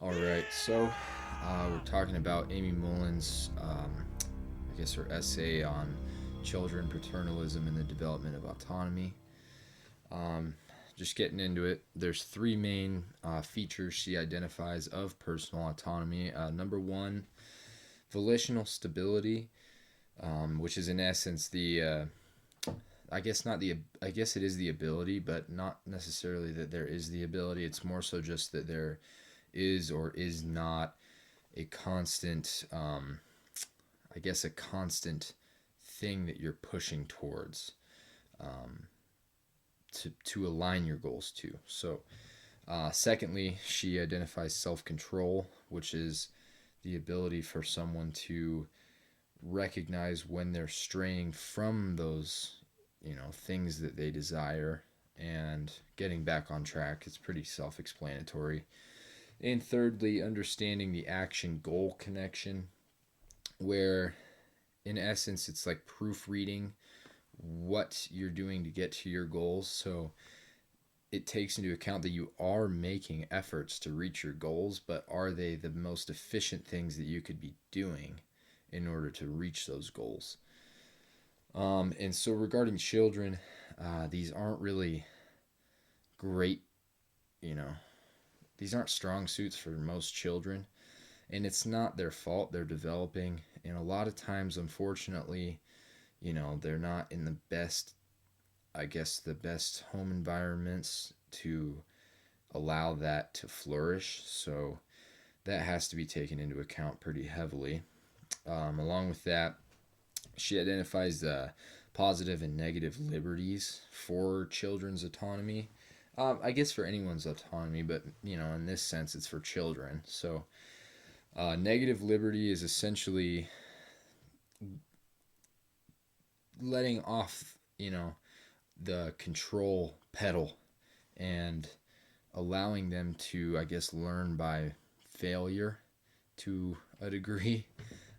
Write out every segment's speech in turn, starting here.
All right, so we're talking about Amy Mullen's, her essay on children, paternalism, and the development of autonomy. Um, just getting into it, there's three main features she identifies of personal autonomy. Number one, volitional stability, which is in essence I guess not the I guess it is the ability, but not necessarily that there is the ability. It's more so just that there is or is not a constant, a constant thing that you're pushing towards, um, to align your goals to. So, secondly, she identifies self control, which is the ability for someone to recognize when they're straying from those, things that they desire and getting back on track. It's pretty self explanatory. And thirdly, understanding the action goal connection, where in essence it's like proofreading what you're doing to get to your goals. So it takes into account that you are making efforts to reach your goals, but are they the most efficient things that you could be doing in order to reach those goals? And so regarding children, these aren't really great, you know, these aren't strong suits for most children. And it's not their fault. They're developing. And a lot of times, unfortunately, they're not in the best, the best home environments to allow that to flourish. So that has to be taken into account pretty heavily. Along with that, she identifies the positive and negative liberties for children's autonomy. I guess for anyone's autonomy, but in this sense, it's for children. So, negative liberty is essentially letting off, the control pedal and allowing them to, learn by failure to a degree,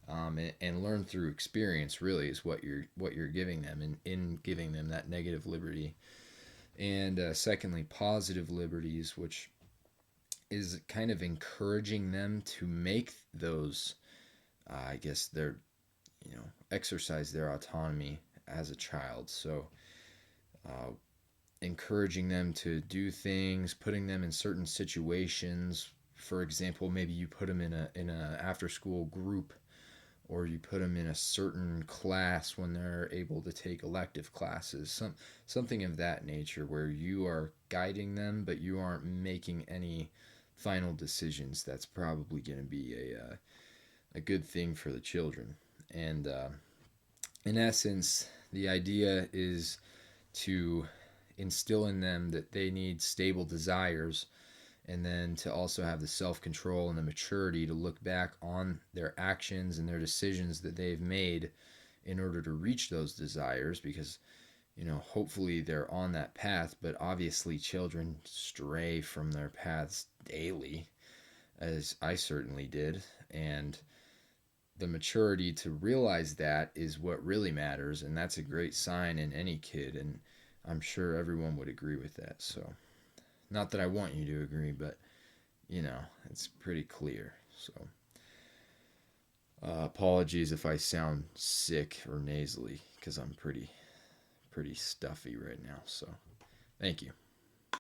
and learn through experience. Really, is what you're giving them, and in giving them that negative liberty. And secondly, positive liberties, which is kind of encouraging them to make those, their, exercise their autonomy as a child. So, uh, encouraging them to do things, putting them in certain situations. For example, maybe you put them in a after school group, or you put them in a certain class when they're able to take elective classes. Something of that nature, where you are guiding them, but you aren't making any final decisions. That's probably going to be a good thing for the children. And in essence, the idea is to instill in them that they need stable desires, and then to also have the self control and the maturity to look back on their actions and their decisions that they've made in order to reach those desires, because hopefully they're on that path, but obviously children stray from their paths daily, as I certainly did. And the maturity to realize that is what really matters, and that's a great sign in any kid, and I'm sure everyone would agree with that. So, not that I want you to agree, but it's pretty clear. So, apologies if I sound sick or nasally, because I'm pretty stuffy right now. So, thank you.